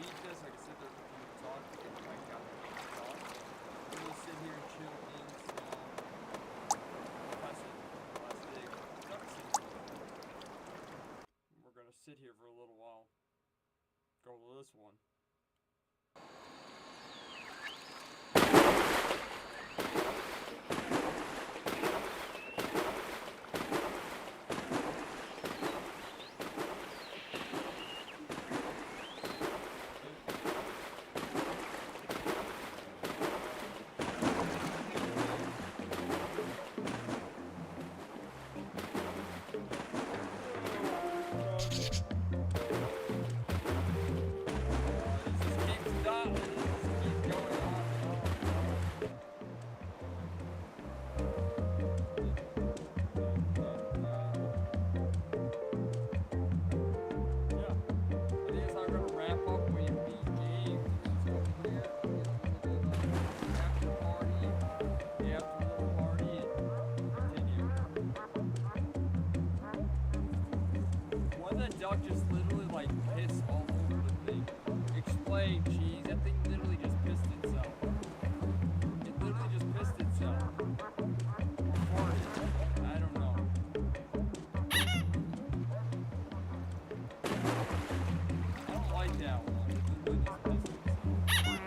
beat this, I can sit there and talk, get the mic out and talk. We're gonna sit here and chill in some Placid. We're gonna sit here for a little while. Go to this one. Duck just literally like pissed all over the thing. Explain, cheese. That thing literally just pissed itself. It literally just pissed itself. Or farted. I don't know. I don't like that one. It literally just pissed itself.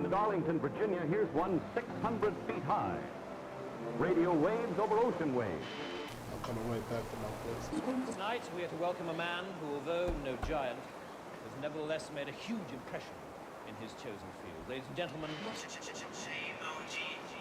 at Arlington, Virginia, here's one 600 feet high. Radio waves over ocean waves. I'm coming right back to my place. Tonight we are to welcome a man who, although no giant, has nevertheless made a huge impression in his chosen field. Ladies and gentlemen,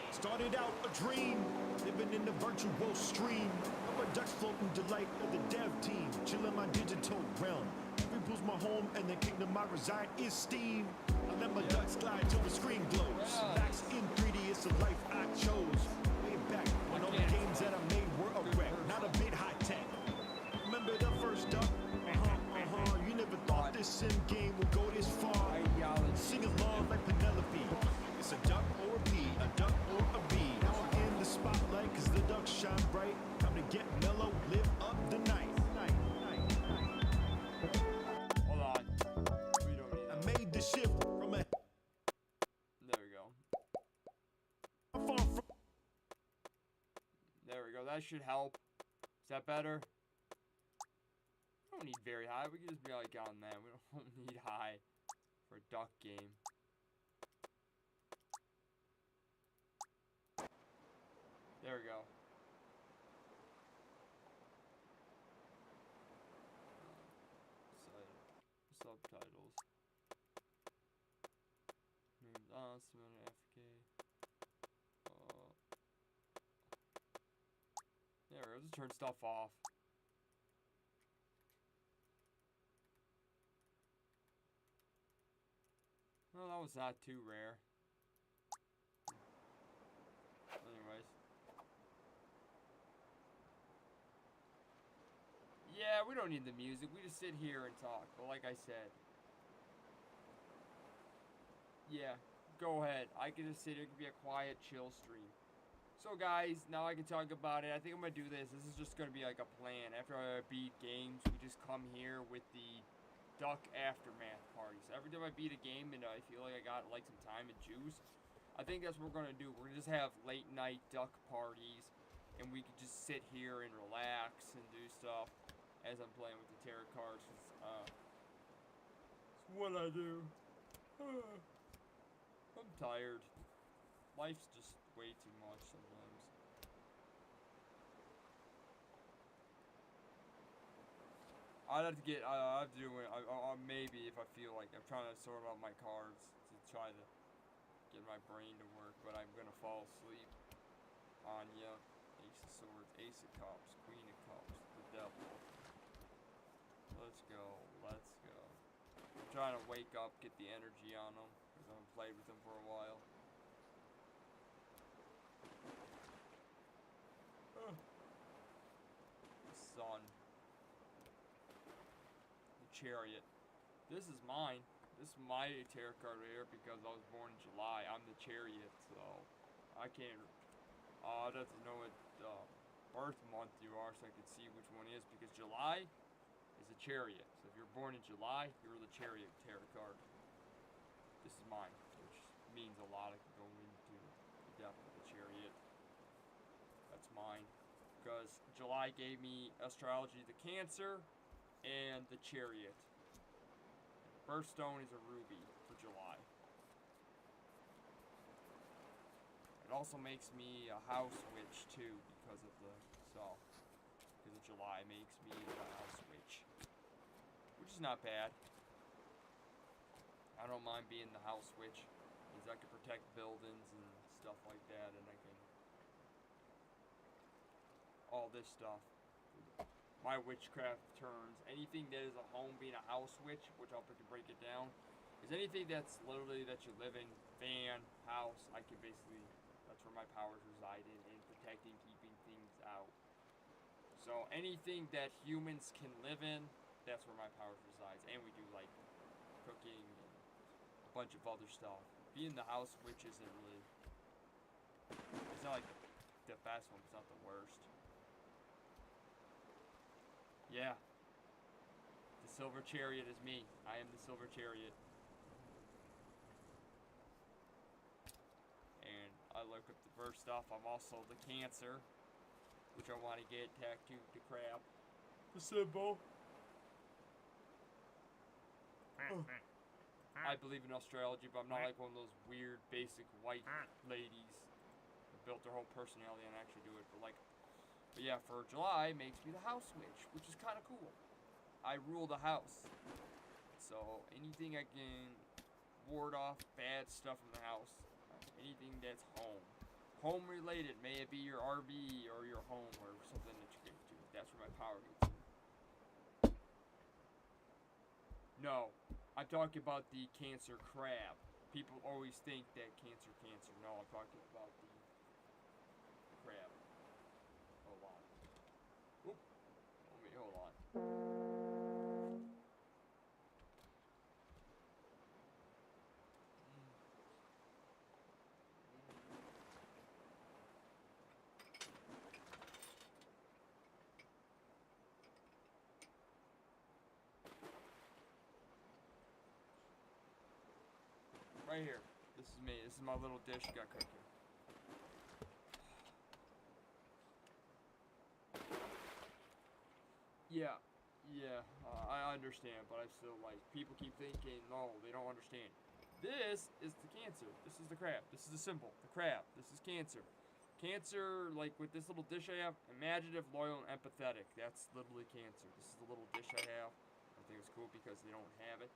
started out a dream, living in the virtual stream of a Dutch floating delight of the dev team, chilling my digital realm. Every blues my home, and the kingdom I reside is Steam. I let my duck slide till the screen glows. Max in 3D, it's a life I chose. Way back when all the games that I made were a wreck, not a bit high tech. Remember the first duck? You never thought this sim game would go this far. Sing along like Penelope. It's a duck or a bee, a duck or a bee. Now I'm in the spotlight cause the ducks shine bright. Time to get mellow, live up the night. Hold on. We don't need that. I made the shift from a... There we go. There we go. That should help. Is that better? We don't need very high. We can just be like on that. We don't need high for a duck game. There we go. Subtitles. Names awesome FK. There we go. Just turn stuff off. Well, that was not too rare. Anyways. Yeah, we don't need the music. We just sit here and talk. But like I said. Yeah, go ahead. I can just sit here. It can be a quiet, chill stream. So guys, now I can talk about it. I think I'm going to do this. This is just going to be like a plan. After I beat games, we just come here with the Duck Aftermath party. So every time I beat a game and I feel like I got like some time and juice, I think that's what we're going to do. We're going to just have late night duck parties. And we could just sit here and relax and do stuff as I'm playing with the tarot cards. It's what I do. I'm tired. Life's just way too much sometimes. I'd have to get, I have to do it, maybe if I feel like I'm trying to sort out my cards to try to get my brain to work, but I'm going to fall asleep. Anya, Ace of Swords, Ace of Cups, Queen of Cups, the Devil. Let's go, let's go. I'm trying to wake up, get the energy on them, because I haven't played with them for a while. The Sun. The Chariot. This is mine. This is my tarot card right here because I was born in July. I'm the Chariot, so I can't. I'd have to know what birth month you are so I can see which one is, because July is a Chariot. So if you're born in July, you're the Chariot tarot card. This is mine, which means a lot. I can go into the depth of the Chariot. That's mine. Because July gave me astrology, the Cancer, and the Chariot. And the birthstone is a ruby for July. It also makes me a house witch too, because of July makes me a house witch, which is not bad. I don't mind being the house witch, because I can protect buildings and stuff like that, and I can all this stuff. My witchcraft terms, anything that is a home, being a house witch, which I'll break it down, is anything that's literally that you live in, van, house. I can basically, that's where my powers reside in protecting, keeping things out. So anything that humans can live in, that's where my powers resides. And we do like cooking and a bunch of other stuff. Being the house witch isn't really, it's not like the best one, it's not the worst. Yeah. The Silver Chariot is me. I am the Silver Chariot. And I look up the birth stuff. I'm also the Cancer, which I want to get tattooed to crap. The symbol. I believe in astrology, but I'm not like one of those weird, basic white ladies that built their whole personality and actually do it. But yeah, for July makes me the house witch, which is kind of cool. I rule the house, so anything I can ward off bad stuff from the house, anything that's home related, may it be your RV or your home or something that you get to. That's where my power gets in. No, I'm talking about the cancer crab. People always think that cancer. No, I'm talking about the crab. Hold on. Oop. Hold on. Right here. This is me. This is my little dish got cooked here. Yeah, I understand, but I still people keep thinking, no, they don't understand. This is the cancer. This is the crab. This is the symbol. The crab. This is cancer. Cancer, like with this little dish I have, imaginative, loyal, and empathetic. That's literally cancer. This is the little dish I have. I think it's cool because they don't have it.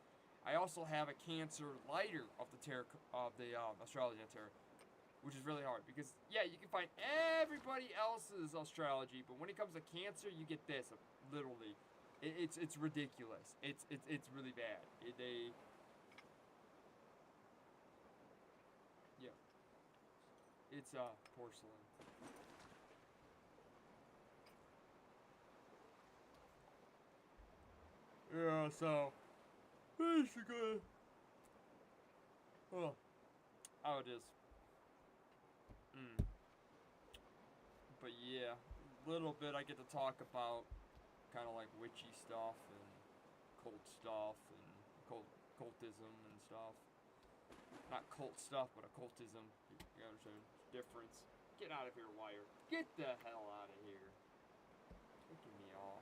I also have a cancer lighter of the tarot, of the astrology tarot, which is really hard because yeah, you can find everybody else's astrology, but when it comes to cancer, you get this. Literally, it's ridiculous. It's really bad. Yeah, it's porcelain. Yeah, so basically, oh, how it is. But yeah, a little bit I get to talk about kind of like witchy stuff and cult stuff and cultism and stuff. Not cult stuff, but occultism. You understand the difference? Get out of here, wire. Get the hell out of here. Kicking me off.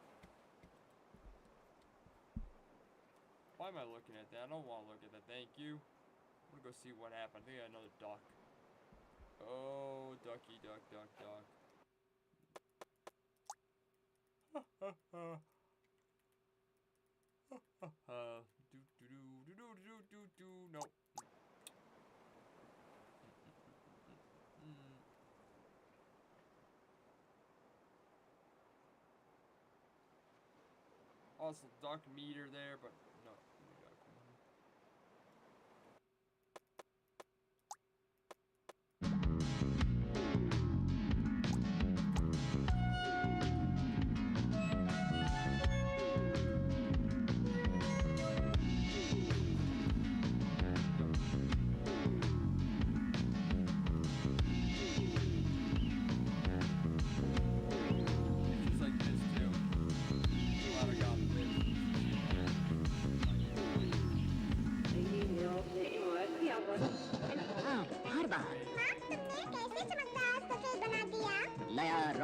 Why am I looking at that? I don't want to look at that. Thank you. I'm gonna go see what happened. I think I got another duck. Oh, ducky, duck, duck, duck. Do. Nope. Also, duck meter there, but no.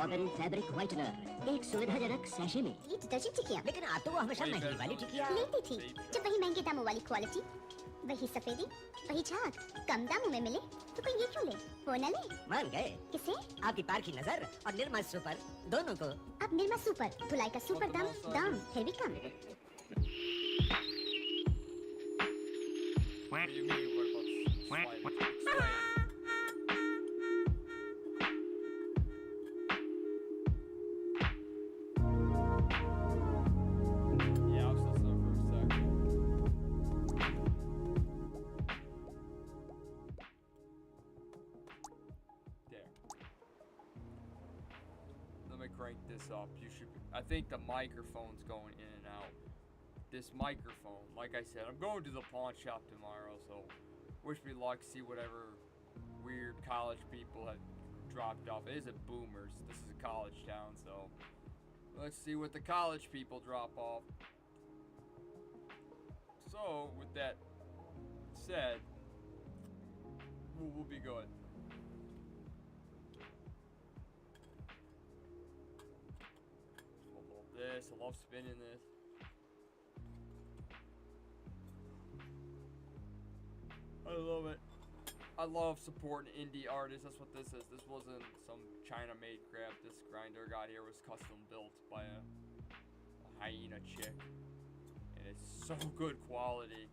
Robin fabric whitener एक सुविधाजनक sachet में ये detergent टिकिया लेकिन आप तो वो हमेशा महंगी वाली टिकिया लेती थी जब वही महंगे दामों वाली क्वालिटी वही सफेदी वही झाग कम दामों में मिले तो कोई ये क्यों ले वो न ले मान गए किसे आपकी पार की नजर और निर्मा सुपर दोनों को अब निर्मा सुपर धुलाई का सुपर दाम फिर भी कम This up. You should. I think the microphone's going in and out. This microphone, like I said, I'm going to the pawn shop tomorrow, so wish me luck. See whatever weird college people have dropped off. It isn't boomers. This is a college town, so let's see what the college people drop off. So, with that said, we'll be good. This, I love spinning this. I love it. I love supporting indie artists. That's what this is. This wasn't some China-made crap. This grinder I got here was custom built by a hyena chick. And it's so good quality.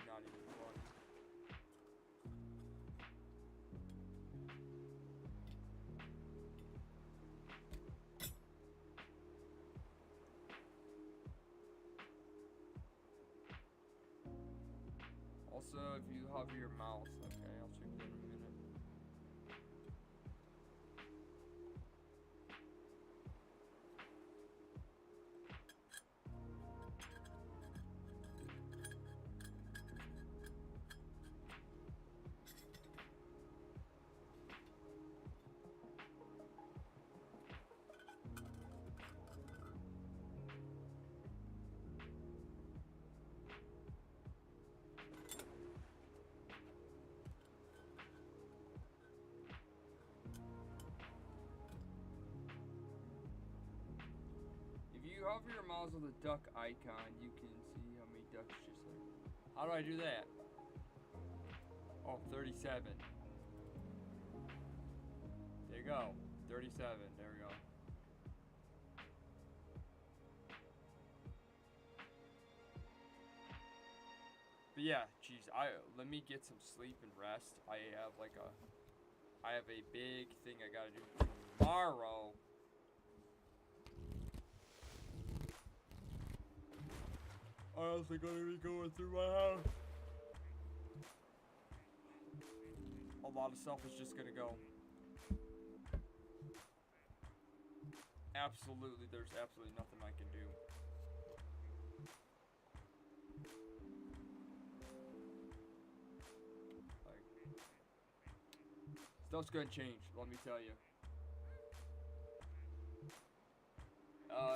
Not even funny. Also, if you hover your mouse, okay, I'll check that in a minute. If you hover your mouse on the duck icon, you can see how many ducks just like. How do I do that? Oh, 37. There you go. 37. There we go. But yeah, geez, let me get some sleep and rest. I have a big thing I gotta do tomorrow. I also gonna be going through my house. A lot of stuff is just gonna go. Absolutely, there's absolutely nothing I can do. Like, stuff's gonna change, let me tell you.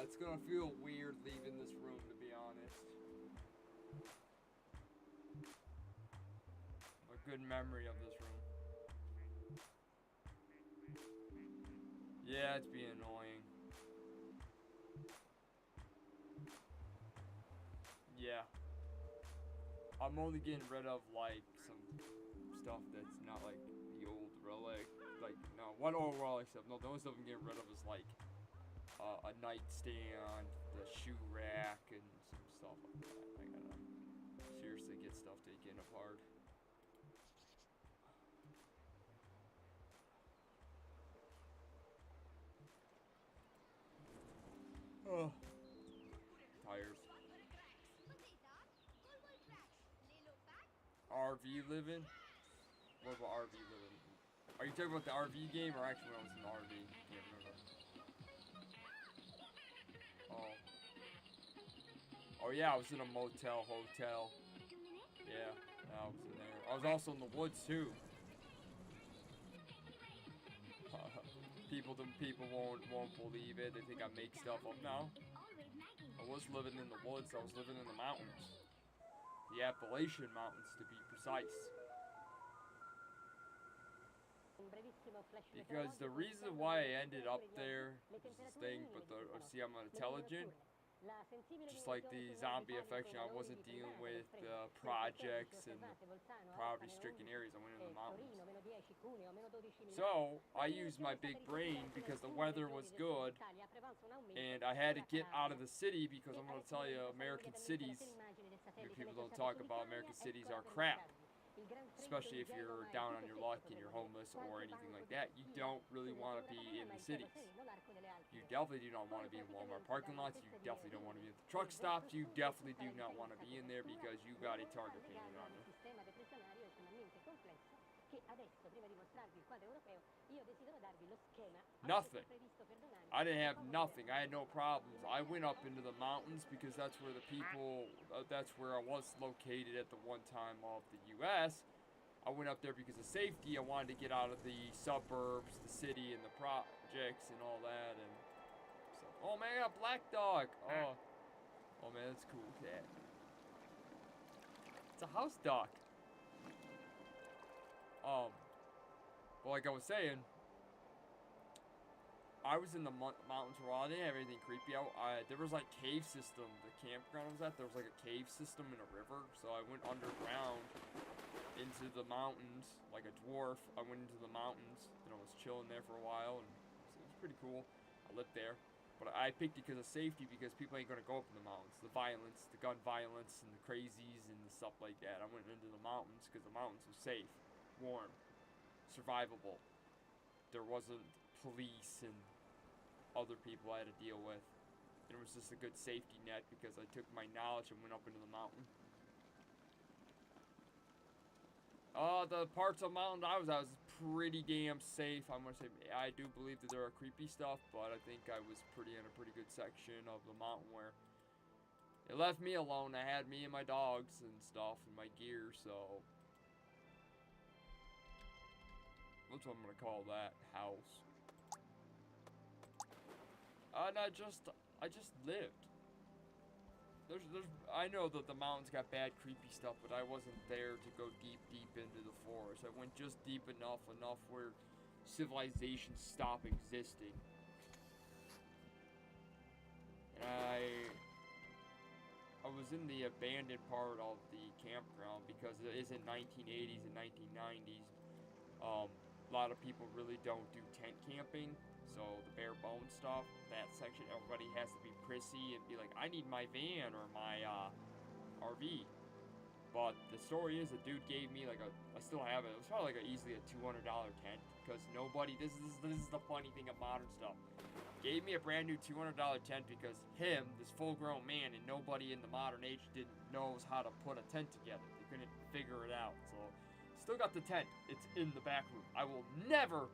It's gonna feel weird leaving this room, to be honest. A good memory of this room. Yeah, it's being annoying. Yeah. I'm only getting rid of, like, some stuff that's not, like, the old relic. Like, no, what old relic stuff? No, the only stuff I'm getting rid of is, like, a nightstand, the shoe rack, and some stuff like that. I gotta seriously get stuff taken apart. Oh. Tires. RV living? What about RV living? Are you talking about the RV game or actually when I was in the RV? Can't remember. Oh. Oh yeah, I was in a motel, hotel. Yeah, I was in there. I was also in the woods too. People won't believe it. They think I make stuff up. No. I was living in the woods. I was living in the mountains. The Appalachian Mountains, to be precise. Because the reason why I ended up there is this thing, but see, I'm intelligent. Just like the zombie affection, I wasn't dealing with projects and poverty-stricken areas. I went into the mountains. So, I used my big brain because the weather was good, and I had to get out of the city because I'm going to tell you, American cities, people don't talk about American cities are crap. Especially if you're down on your luck and you're homeless or anything like that. You don't really want to be in the cities. You definitely do not want to be in Walmart parking lots. You definitely don't want to be at the truck stops. You definitely do not want to be in there because you got a target painted on you. Nothing. I didn't have nothing. I had no problems. I went up into the mountains because that's where the people, that's where I was located at the one time of the U.S. I went up there because of safety. I wanted to get out of the suburbs, the city, and the projects and all that. And so, oh man, I got a black dog. Oh man, that's cool, cat. It's a house dog. But like I was saying, I was in the mountains for a while. I didn't have anything creepy out. There was like cave system. The campground I was at, there was like a cave system in a river. So I went underground into the mountains like a dwarf. I went into the mountains and I was chilling there for a while, and it was pretty cool. I lived there, but I picked it because of safety, because people ain't gonna go up in the mountains. The violence, the gun violence, and the crazies and the stuff like that. I went into the mountains because the mountains were safe, warm, survivable. There wasn't police and other people I had to deal with. And it was just a good safety net because I took my knowledge and went up into the mountain. The parts of the mountain I was at was pretty damn safe. I'm gonna say I do believe that there are creepy stuff, but I think I was in a pretty good section of the mountain where it left me alone. I had me and my dogs and stuff and my gear, so that's what I'm gonna call that house. And I just lived. I know that the mountains got bad, creepy stuff, but I wasn't there to go deep into the forest. I went just deep enough where civilization stopped existing. And I was in the abandoned part of the campground because it is in 1980s and 1990s. A lot of people really don't do tent camping. So the bare bones stuff, that section, everybody has to be prissy and be like, I need my van or my RV. But the story is, the dude gave me like I still have it. It was probably like easily a $200 tent, because nobody. This is the funny thing of modern stuff. Gave me a brand new $200 tent because him, this full-grown man, and nobody in the modern age knows how to put a tent together. They couldn't figure it out. So still got the tent. It's in the back room. I will never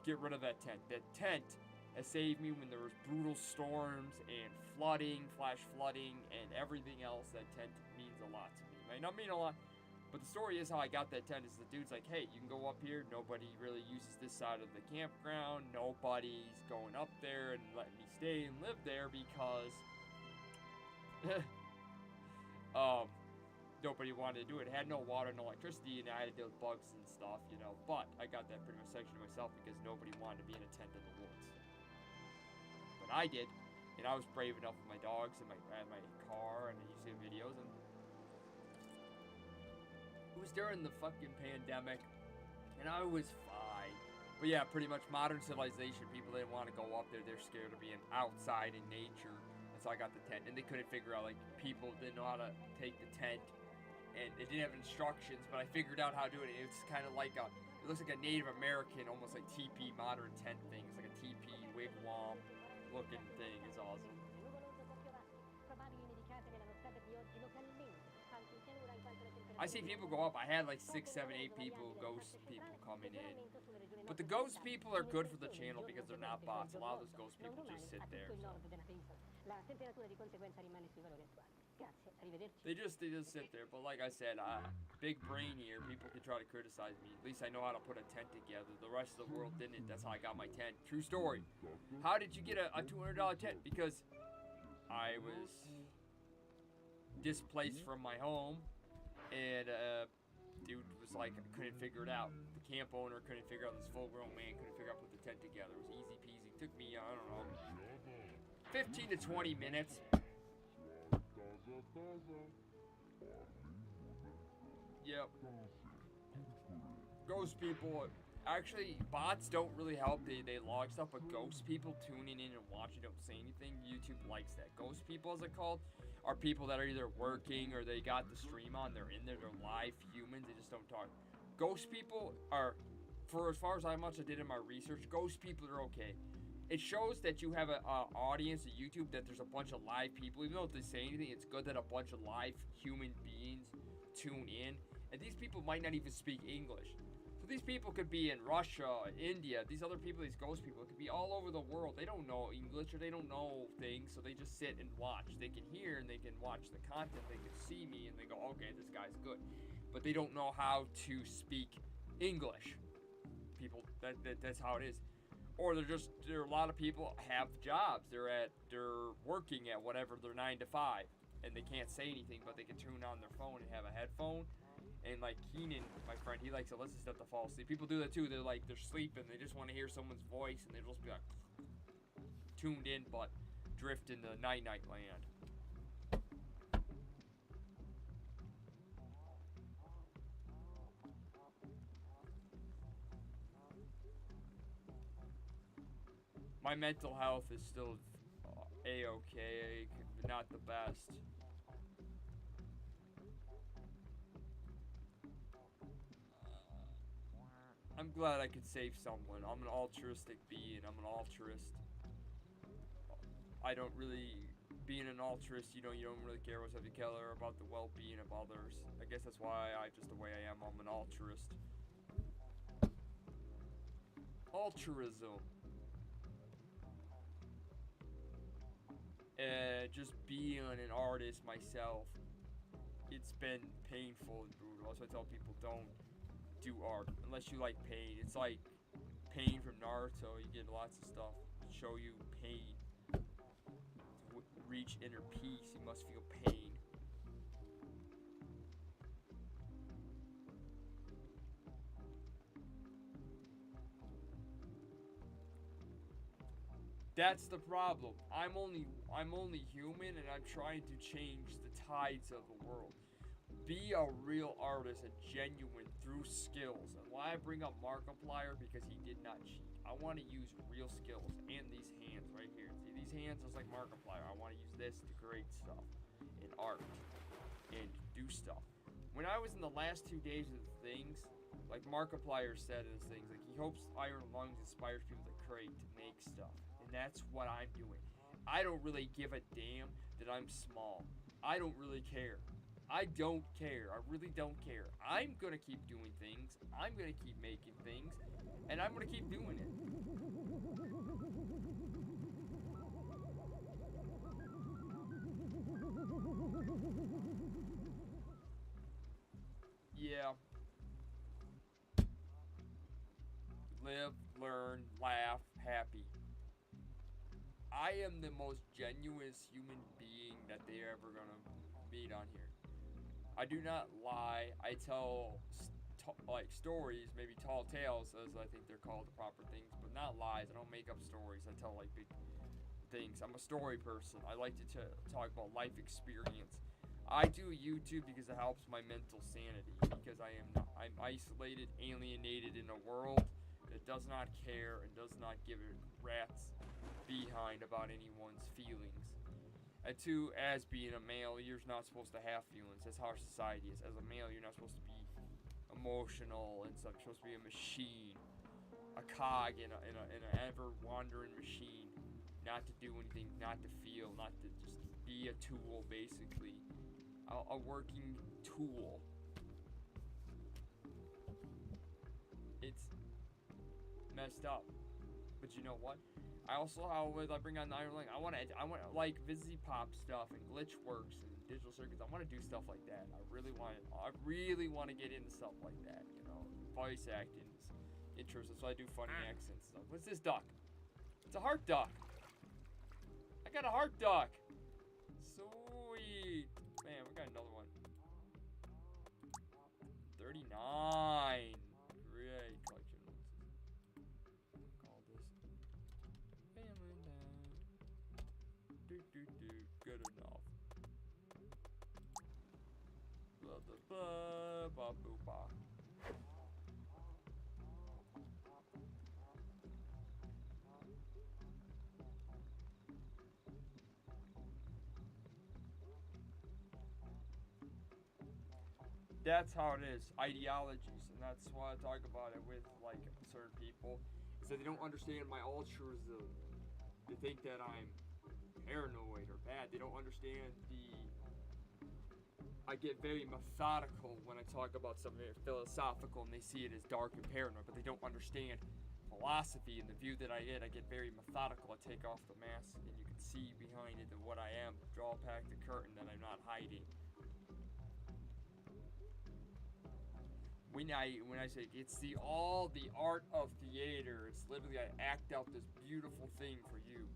get rid of that tent. That tent has saved me when there was brutal storms and flooding, flash flooding, and everything else. That tent means a lot to me. It might not mean a lot, but the story is how I got that tent is the dude's like, hey, you can go up here. Nobody really uses this side of the campground. Nobody's going up there and letting me stay and live there because nobody wanted to do it. It had no water, no electricity, and I had to deal with bugs and stuff, you know. But I got that pretty much section to myself because nobody wanted to be in a tent in the woods. But I did, and I was brave enough with my dogs and my car, and you see the videos, and it was during the fucking pandemic, and I was fine. But yeah, pretty much modern civilization, people didn't want to go up there. They're scared of being outside in nature. And so I got the tent, and they couldn't figure out, like, people didn't know how to take the tent, and it didn't have instructions, but I figured out how to do it. It's kind of like it looks like a Native American, almost like teepee modern tent thing. It's like a teepee wigwam looking thing. It's awesome. I see people go up. I had like 6, 7, 8 people, ghost people coming in. But the ghost people are good for the channel because they're not bots. A lot of those ghost people just sit there. So. They just sit there. But like I said, big brain here. People can try to criticize me. At least I know how to put a tent together. The rest of the world didn't. That's how I got my tent. True story. How did you get a $200 tent? Because I was displaced from my home, and dude was like, couldn't figure it out. The camp owner couldn't figure out, this full-grown man couldn't figure out put the tent together. It was easy peasy. It took me, I don't know, 15 to 20 minutes. Yep. Ghost people. Actually, bots don't really help. They log stuff, but ghost people tuning in and watching don't say anything. YouTube likes that. Ghost people, as it's called, are people that are either working or they got the stream on. They're in there. They're live humans. They just don't talk. Ghost people are, for as far as how much I did in my research, ghost people are okay. It shows that you have an audience at YouTube, that there's a bunch of live people. Even though if they say anything, it's good that a bunch of live human beings tune in. And these people might not even speak English. So these people could be in Russia, India, these other people, these ghost people, it could be all over the world. They don't know English or they don't know things, so they just sit and watch. They can hear and they can watch the content, they can see me and they go, okay, this guy's good. But they don't know how to speak English. People, that's how it is. Or there are a lot of people have jobs. They're working at whatever, their 9 to 5, and they can't say anything, but they can tune on their phone and have a headphone. And like Keenan, my friend, he likes to listen to stuff to fall asleep. People do that too. They're sleeping. They just want to hear someone's voice, and they just be like, tuned in but drift into night-night land. My mental health is still A-okay, not the best. I'm glad I could save someone. I'm an altruistic being. I'm an altruist. I don't really, being an altruist, you don't really care what's up to care about the well-being of others. I guess that's why I'm just the way I am. I'm an altruist. Altruism. Just being an artist myself, it's been painful and brutal. That's why I tell people don't do art unless you like pain. It's like pain from Naruto. You get lots of stuff to show you pain. To reach inner peace, you must feel pain. That's the problem. I'm only human, and I'm trying to change the tides of the world. Be a real artist, a genuine through skills. And why I bring up Markiplier, because he did not cheat. I want to use real skills and these hands right here. See, these hands are like Markiplier. I want to use this to create stuff in art and do stuff. When I was in the last 2 days of the things, like Markiplier said in his things, like he hopes Iron Lungs inspires people to create, to make stuff. And that's what I'm doing. I don't really give a damn that I'm small. I don't really care. I don't care. I really don't care. I'm gonna keep doing things. I'm gonna keep making things. And I'm gonna keep doing it. Yeah. Live, learn, laugh, happy. I am the most genuinest human being that they're ever gonna meet on here. I do not lie. I tell like stories, maybe tall tales, as I think they're called, the proper things, but not lies. I don't make up stories. I tell like big things. I'm a story person. I like to talk about life experience. I do YouTube because it helps my mental sanity. Because I'm isolated, alienated in a world that does not care and does not give a rat's behind about anyone's feelings. And two, as being a male, you're not supposed to have feelings. That's how our society is. As a male, you're not supposed to be emotional and stuff. You're supposed to be a machine, a cog in an ever-wandering machine. Not to do anything, not to feel, not to just be a tool, basically. A working tool. It's messed up. But you know what? I also, I bring on the Iron Lung, I want like Vizzy Pop stuff and Glitch Works and Digital Circuits. I want to do stuff like that. I really want to get into stuff like that, you know. Voice acting is interesting, so I do funny accents and stuff. What's this duck? It's a heart duck. I got a heart duck. Sweet. Man, we got another one. 39. Great collection. Call this family down. Good enough. Blah blah blah blah blah blah. That's how it is. Ideologies, and that's why I talk about it with like certain people, is that they don't understand my altruism. They think that I'm paranoid or bad. They don't understand I get very methodical when I talk about something philosophical, and they see it as dark and paranoid, but they don't understand philosophy and the view that I get very methodical. I take off the mask, and you can see behind it what I am. Draw back the curtain that I'm not hiding. When I say it's the art of theater, it's literally I act out this beautiful thing for you,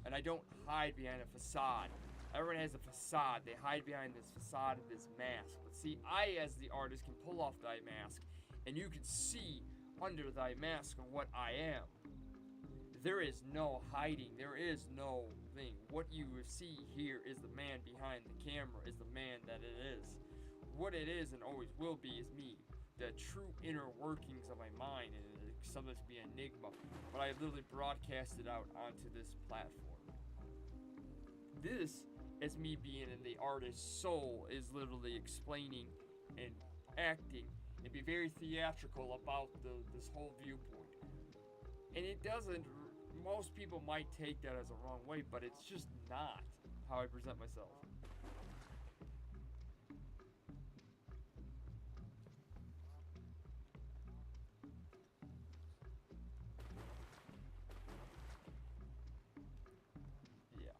and I don't hide behind a facade. Everyone has a facade. They hide behind this facade of this mask. But see, I as the artist can pull off thy mask, and you can see under thy mask of what I am. There is no hiding. There is no thing. What you see here is the man behind the camera, is the man that it is. What it is and always will be is me. The true inner workings of my mind, and it's something to be an enigma. But I literally broadcast it out onto this platform. This is me being in the artist's soul, is literally explaining and acting and be very theatrical about this whole viewpoint. And it doesn't, most people might take that as a wrong way, but it's just not how I present myself. Yeah.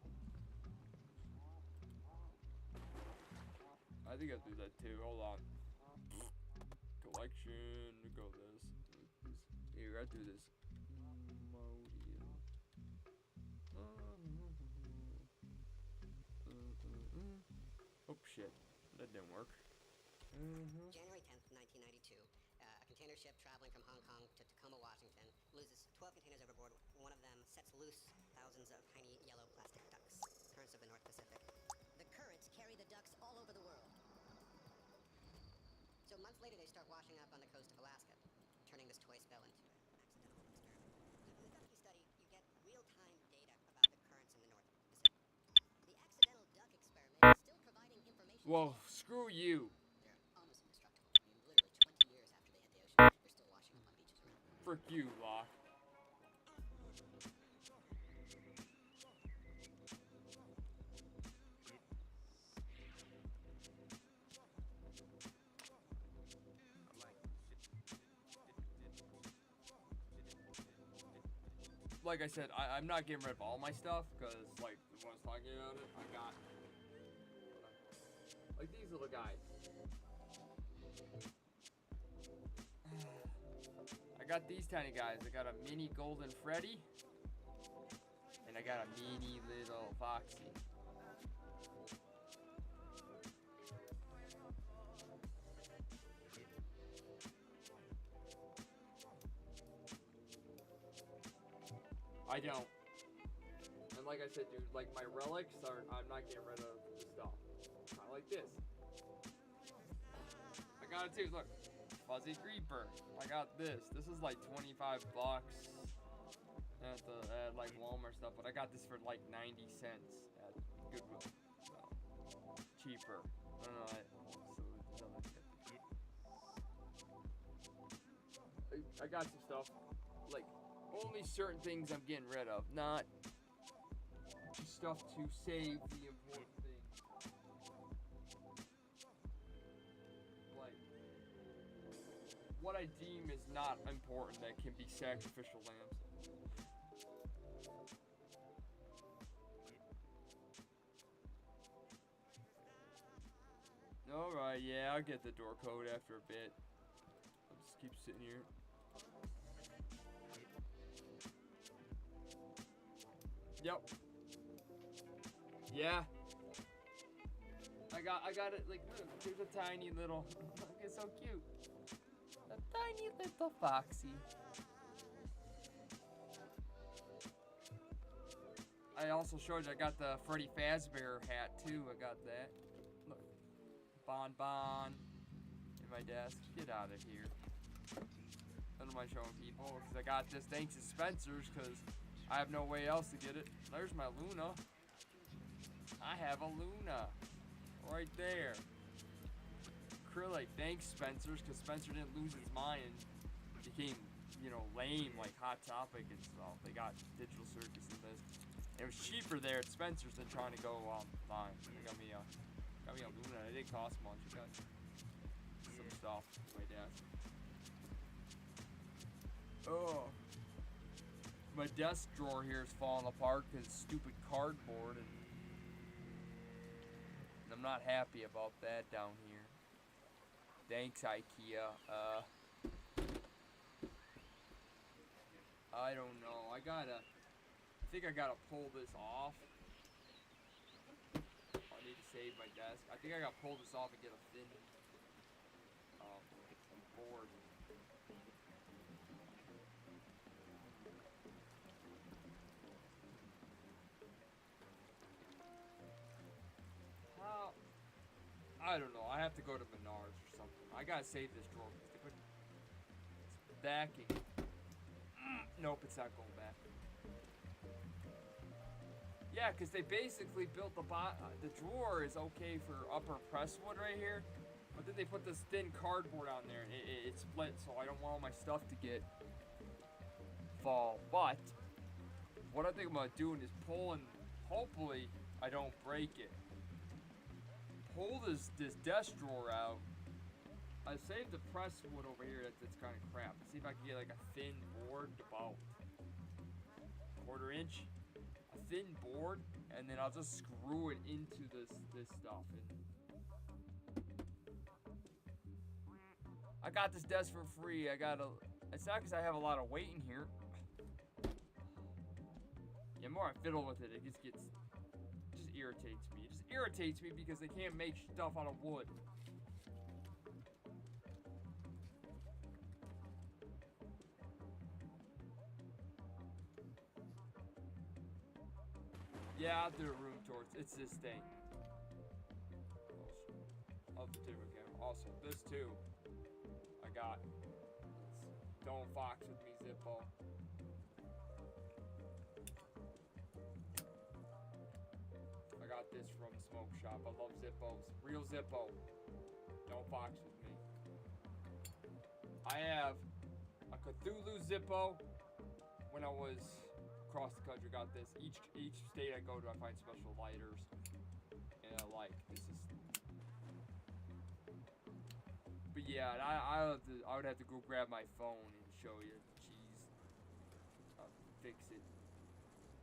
I think I'll do that too. Hold on. Collection. Go this. Here, I do this. Oh shit, that didn't work. January 10th, 1992, a container ship traveling from Hong Kong to Tacoma, Washington, loses 12 containers overboard. One of them sets loose thousands of tiny yellow plastic ducks, currents of the North Pacific. The currents carry the ducks all over the world. So months later, they start washing up on the coast of Alaska, turning this toy spell into an accidental experiment. In the ducky study, you get real-time data about the currents in the North Pacific. The accidental duck experiment is still providing information. Well, screw you. They're almost indestructible. I mean, literally 20 years after they hit the ocean, they're still washing up on beaches around. Frick you, Locke. Like I said, I'm not getting rid of all my stuff, because, like, when I was talking about it, I got, like, these little guys. I got these tiny guys. I got a mini Golden Freddy, and I got a mini little Foxy. I don't. And like I said, dude, like my relics I'm not getting rid of the stuff. Kind of like this. I got it too, look. Fuzzy Creeper. I got this. This is like 25 bucks at like Walmart stuff, but I got this for like 90 cents at Goodwill. So, cheaper. I don't know. I got some stuff. Like, only certain things I'm getting rid of, not just stuff to save the important things. Like, what I deem is not important that can be sacrificial lambs. Alright, yeah, I'll get the door code after a bit. I'll just keep sitting here. Yep. Yeah. I got it, like, look, there's a tiny little, look, it's so cute. A tiny little Foxy. I also showed you I got the Freddy Fazbear hat too. I got that. Look. Bon in my desk. Get out of here. I don't mind showing people because I got this thanks to Spencer's because I have no way else to get it. There's my Luna. I have a Luna. Right there. Acrylic. Thanks, Spencer's, because Spencer didn't lose his mind and became, you know, lame like Hot Topic and stuff. They got Digital Circus and this. It was cheaper there at Spencer's than trying to go online. They got me a Luna. It didn't cost much. I got some stuff to my desk. Oh. My desk drawer here is falling apart because stupid cardboard, and I'm not happy about that down here. Thanks, IKEA. I don't know. I think I gotta pull this off. I need to save my desk. I think I gotta pull this off and get a thin board. I don't know. I have to go to Menards or something. I gotta save this drawer. It's backing. Nope, it's not going back. Yeah, because they basically built the drawer is okay for upper press wood right here. But then they put this thin cardboard on there and it split, so I don't want all my stuff to get fall. But what I think about doing is pulling, hopefully I don't break it. Pull this desk drawer out. I saved the press wood over here that's kind of crap. See if I can get like a thin board, about 1/4 inch. A thin board, and then I'll just screw it into this stuff. And I got this desk for free. It's not because I have a lot of weight in here. The more I fiddle with it, it just irritates me. It just irritates me because they can't make stuff out of wood. Yeah, I'll do a room tour. It's this thing. Of the table camera. Also, this too. I got. Don't fox with me, Zippo. I got this from the smoke shop. I love Zippos. Real Zippo. Don't fox with me. I have a Cthulhu Zippo. When I was across the country, got this. Each state I go to, I find special lighters. And I like this is. But yeah, I would have to go grab my phone and show you. Jeez. Fix it.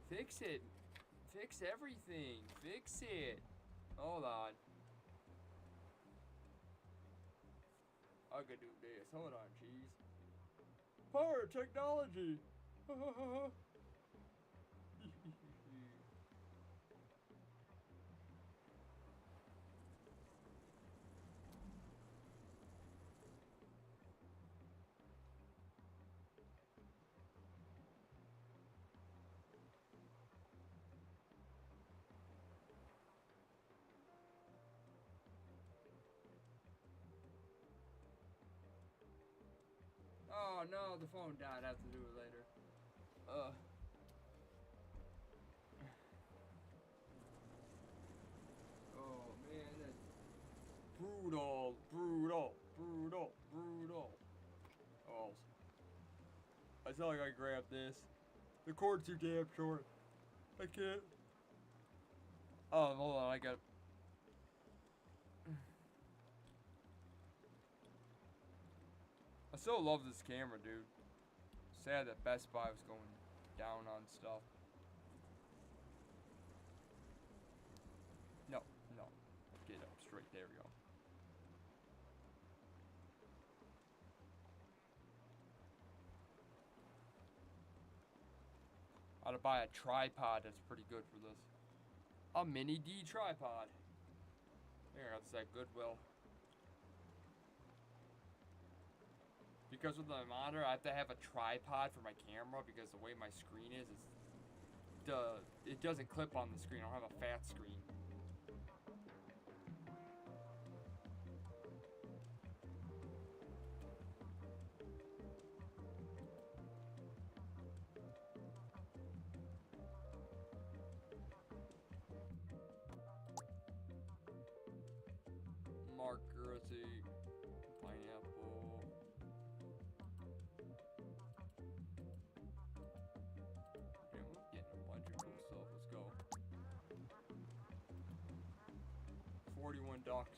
Fix it. Fix everything. Fix it. Hold on. I could do this. Hold on, jeez. Power technology. Oh no, the phone died. I have to do it later. Oh man, that's brutal. Oh, I feel like I grabbed this. The cord's too damn short. I can't. Oh, hold on, I got. I still love this camera, dude. Sad that Best Buy was going down on stuff. No. Get up straight. There we go. I ought to buy a tripod that's pretty good for this. A mini D tripod. There, that's at Goodwill. Because with my monitor, I have to have a tripod for my camera because the way my screen is, it doesn't clip on the screen. I don't have a fat screen. Marker, let's see, pineapple. Okay, we're getting a bunch of cool stuff. Let's go. 41 ducks.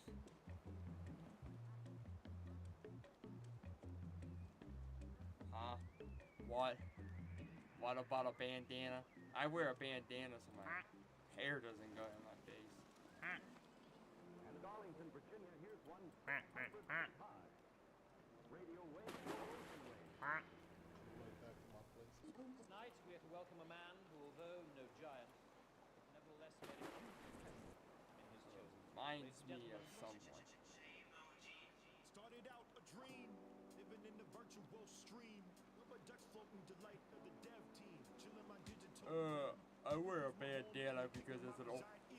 Huh? What? What about a bandana? I wear a bandana so my hair doesn't go in my face. And in Arlington, Virginia, here's one 600 feet high. Radio wave, ocean wave. Way back to my place. Tonight we are to welcome a man who, although no giant, nevertheless made a huge impression in his chosen field. Reminds me of someone. Started out a dream, living in the virtual stream. Rubber ducks floating delight of the dev team. Chilling my digital. I wear a bandana because it's an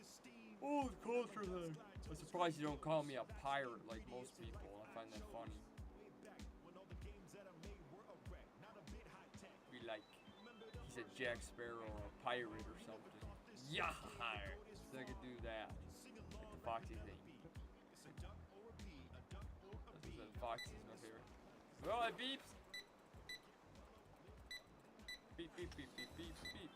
esteem. Oh, the culture thing. I'm surprised you don't call me a pirate like most people. I find that funny. Way back when all the games that I made were a wreck, not a bit high tech. Be like, he's a Jack Sparrow or a pirate or something. Yeah, so I could do that. Like the Foxy thing. It's a duck or a bee, a duck or a bee. The Foxy's my favorite. Well, it beeps. Beep, beep, beep, beep, beep, beep.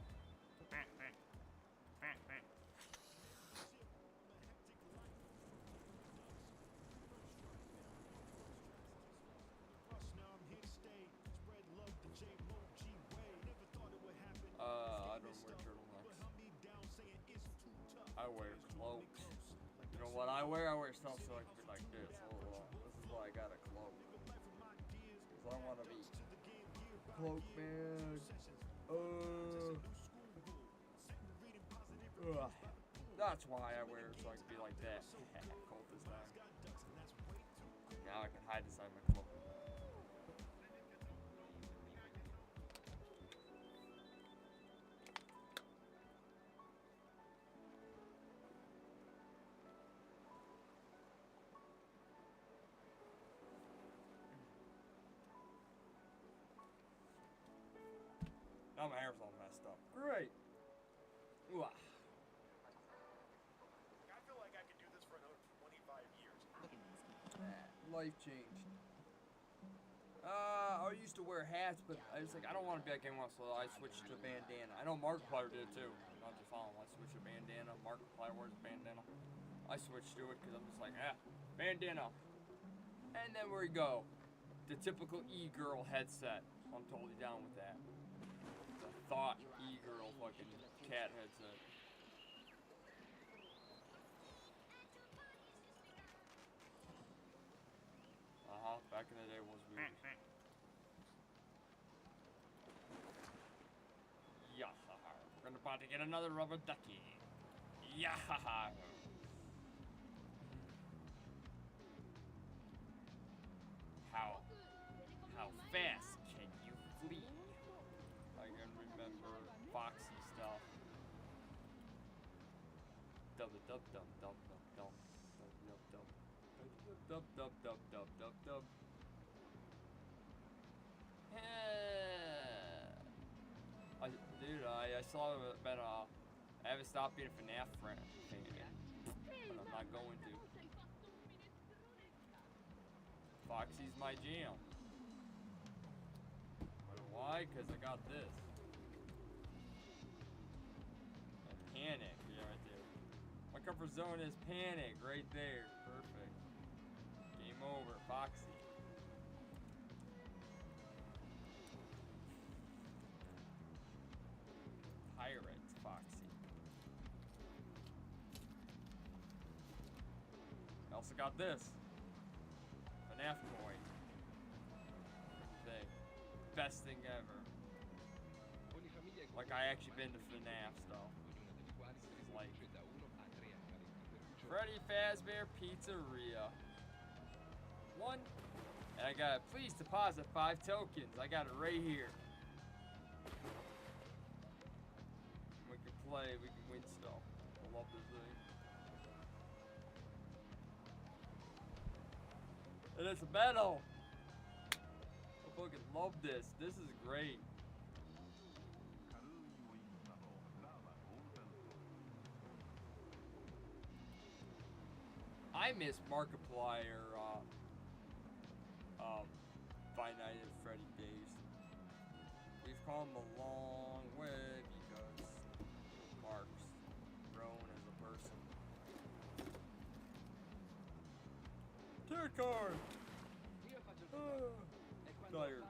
Now I'm here to stay. Spread love the J-Mo-G way. Never thought it would happen. I don't wear turtlenecks. Me down saying it's too tough. I wear cloaks. You know what I wear? I wear stuff so I can be like this. Hold on. This is why I got a cloak. Because I want to be cloak man. That's why I wear it so I can be like that. Cold this time. Now I can hide inside my cloak. Now my hair's all messed up. Great. Ooh, ah. I feel like I could do this for another 25 years. Life changed. I used to wear hats, but I was like, I don't want to be like anyone else, so I switched to bandana. I know Markiplier did too. Not to follow him. I switched to bandana. Markiplier wears bandana. I switched to it because I'm just like, bandana. And then where we go. The typical e-girl headset. I'm totally down with that. The thought e-girl fucking cat headset. Back in the day was weird. Yeah, we're about to get another rubber ducky. Yeah. How fast can you flee? I can remember Foxy stuff. Dub dub dub dub dub dub dub dub dub dub dub dub dub. Dude, I still haven't been I haven't stopped being a FNAF fan, but I'm not going to. Foxy's my jam. Why? Because I got this. And Panic, yeah, right there. My comfort zone is Panic, right there. Perfect. Game over, Foxy. Pirate, Foxy. I also got this. FNAF coin. Thing. Best thing ever. Like I actually been to FNAF stuff. It's like Freddy Fazbear Pizzeria. 1. And I got please deposit 5 tokens. I got it right here. We can play, we can win stuff. I love this thing. And it's metal. I fucking love this. This is great. I miss Markiplier, Five Nights at Freddy days. We've come a long way because Mark's grown as a person. Tier card! Tired.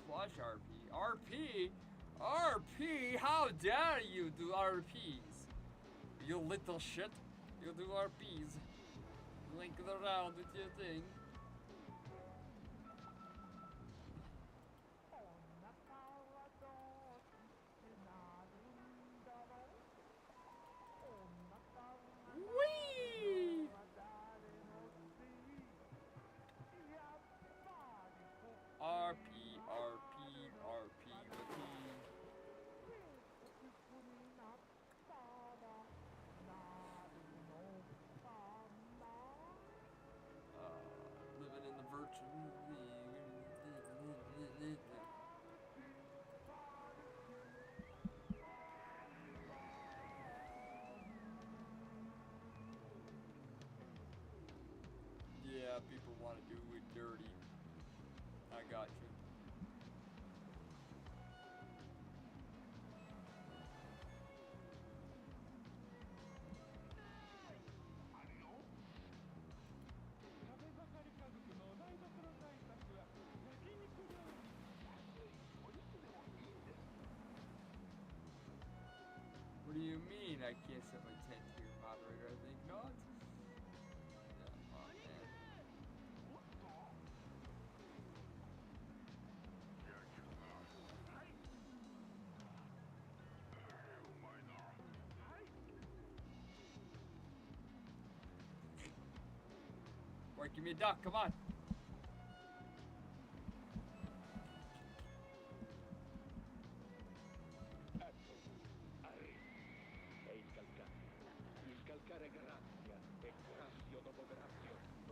Flash RP. RP? RP? How dare you do RPs? You little shit. You do RPs. Link it around with your thing. Whee! Yeah, people want to do it dirty. I got you. What do you mean I can't set my tent here, moderator? I think not. Yeah, come on, man. Boy, give me a duck, come on.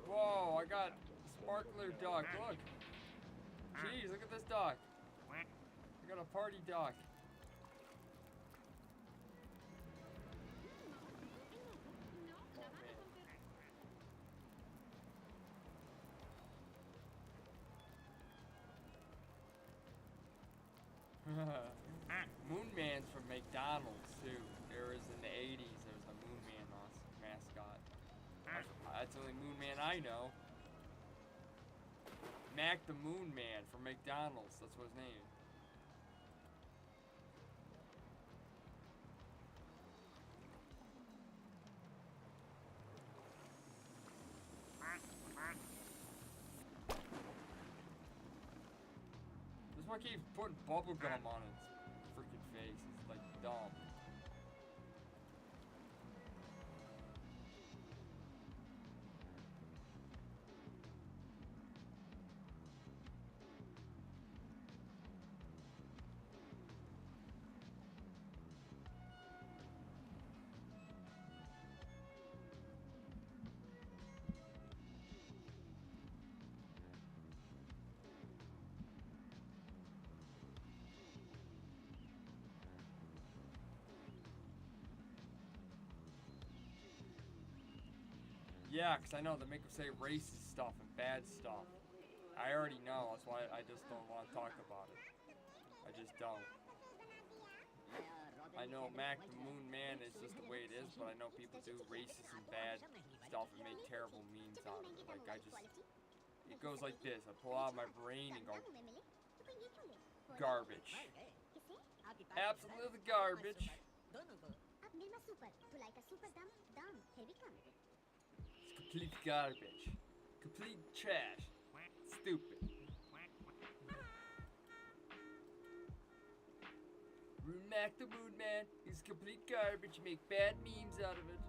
Whoa, I got sparkler duck, look. Jeez, look at this duck. I got a party duck. Moon Man's from McDonald's too. There was in the 80s, there was a Moon Man mascot. That's the only Moon Man I know. Mac the Moon Man from McDonald's, that's what his name is. This one keeps putting bubble gum on its freaking face. It's like dumb. Yeah, because I know they make them say racist stuff and bad stuff. I already know, that's why I just don't want to talk about it. I just don't. I know Mac the Moon Man is just the way it is, but I know people do racist and bad stuff and make terrible memes out of it. Like, it goes like this. I pull out my brain and go, garbage. Absolutely garbage. It's complete garbage. Complete trash. Stupid. Mac the Moon Man is complete garbage. Make bad memes out of it.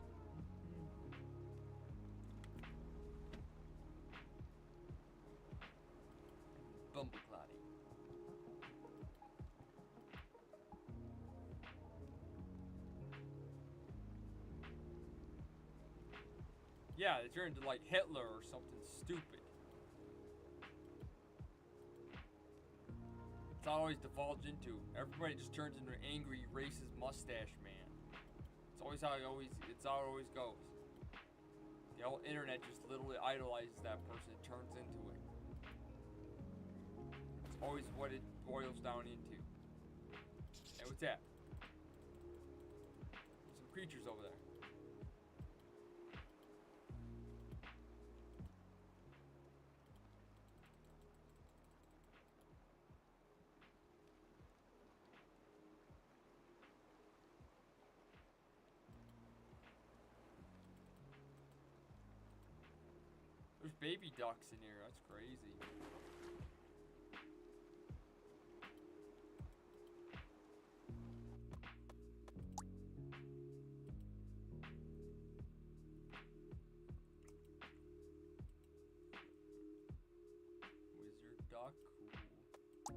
Bumbleclotty. Yeah, they turn into like Hitler or something stupid. It's always divulged into. Everybody just turns into an angry, racist mustache man. It's always how it always goes. The whole internet just literally idolizes that person. It turns into it. It's always what it boils down into. And what's that? Some creatures over there. There's baby ducks in here. That's crazy. Wizard duck. Cool.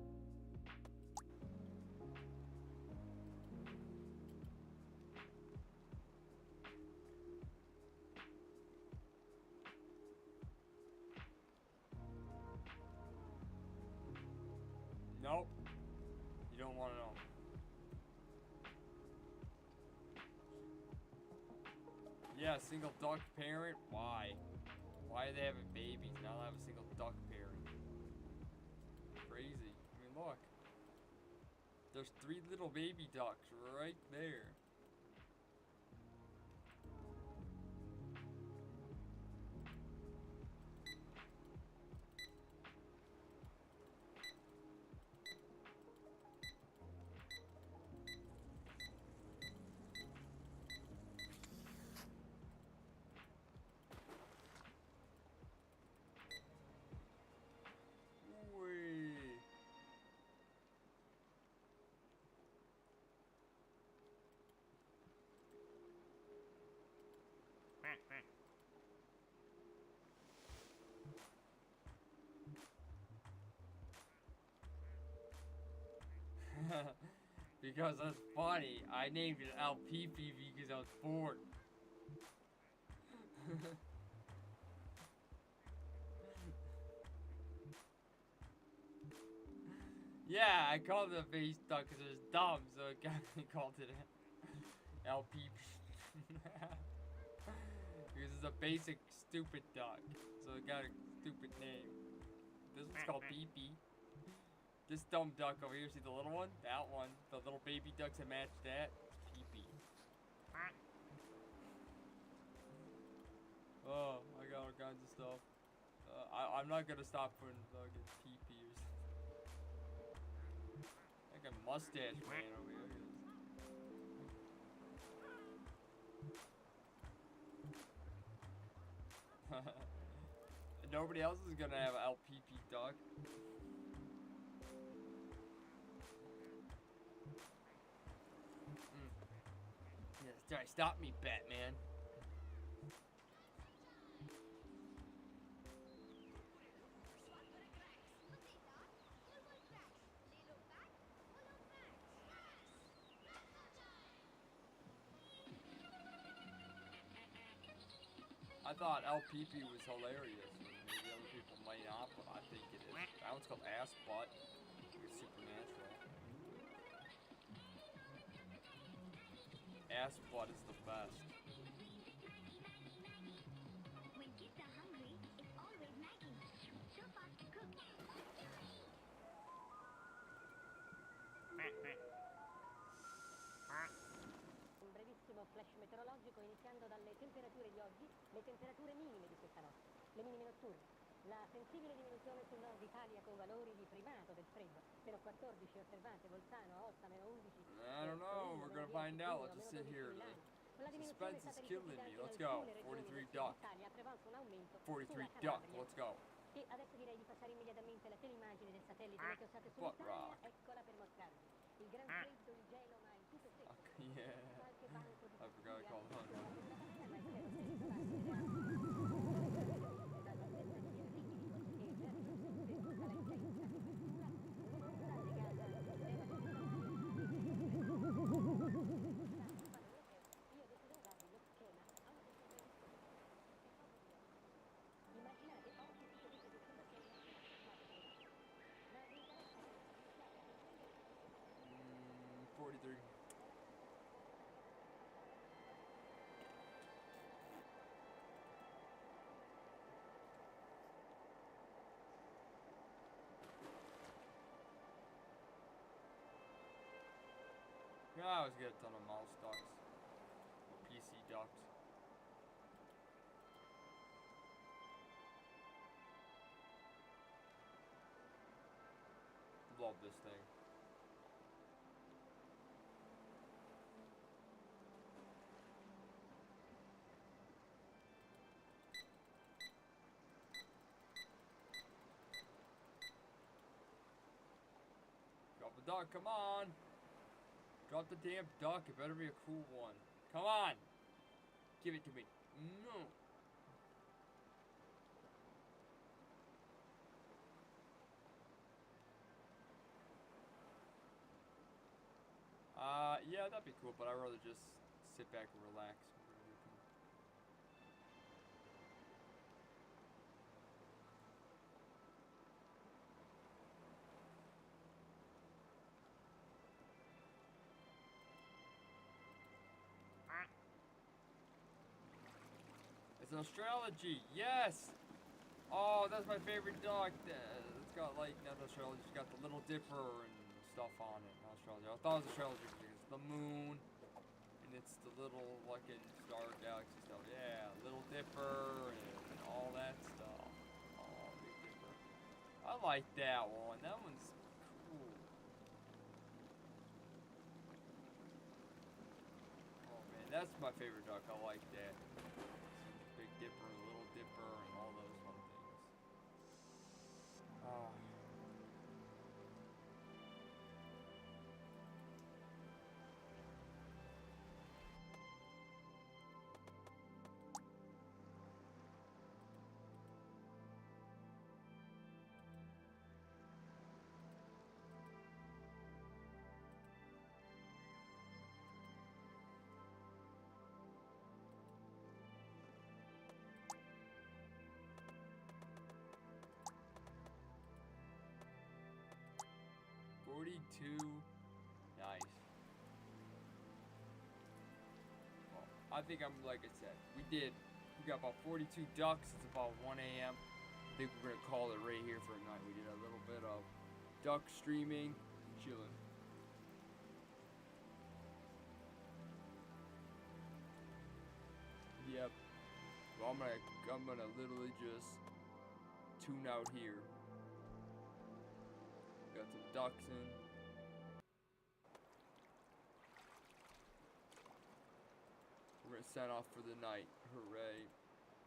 Nope. You don't want to know. Yeah, single duck parent? Why? Why Why are they having babies? Now I don't have a single duck pairing. Crazy. I mean, look. There's 3 little baby ducks right there. Whee. Because that's funny. I named it LPPV because I was bored. Yeah, I called it a face duck because it was dumb, so I called it LPP. Because it's a basic stupid duck, so it got a stupid name. This one's called PP. This dumb duck over here, see the little one? That one. The little baby ducks that match that. PP. Oh, I got all kinds of stuff. I'm not gonna stop putting fucking PP or something. Like a mustache man over here. Nobody else is gonna have an LPP duck. Yeah, sorry, stop me, Batman. I thought LPP was hilarious. Maybe other people might not, but I think it is. That one's called Ass Butt. It's supernatural. Ass Butt is the best. When kids are hungry, it's always Maggie. So fast to cook. Un brevissimo flash meteorologico iniziando dalle temperature di oggi, le temperature minime di questa notte, le minime notturne. La sensibile diminuzione sul nord Italia con valori di primato del freddo, meno 14 osservate, Bolzano, Aosta, meno 11. I don't know, we're gonna find out. Let's just sit here. The suspense is killing me. Let's go. 43 duck. 43 duck, let's go. E adesso direi di passare immediatamente alla teleimmagine del satellite meteosat Butt sull'Italia, rock. eccola per mostrarvi. Il gran freddo, il gelo, ma il tutto secco. Yeah. Qualche banco di I forgot I called him. Immaginate oggi tutto questo disturbazione. Ma vi interessa? 43. Yeah, I always get a ton of mouse ducks. Or PC ducks. Love this thing. Drop the duck, come on! Drop the damn duck, it better be a cool one. Come on! Give it to me. No! Yeah, that'd be cool, but I'd rather just sit back and relax. It's an astrology, yes! Oh, that's my favorite duck. It's got like, not Australia, it's got the Little Dipper and stuff on it. Not Australia. I thought it was Australia because it's the moon and it's the little fucking star galaxy stuff. Yeah, Little Dipper and all that stuff. Oh, Big Dipper. I like that one. That one's cool. Oh man, that's my favorite duck. I like that. Big Dipper, Little Dipper, and all those fun things. Oh. Nice. Well, I think I'm, like I said, we got about 42 ducks. It's about 1 a.m. I think we're gonna call it right here for a night. We did a little bit of duck streaming, chilling. Yep. Well, I'm gonna literally just tune out here. Got some ducks in. We're gonna sign off for the night. Hooray.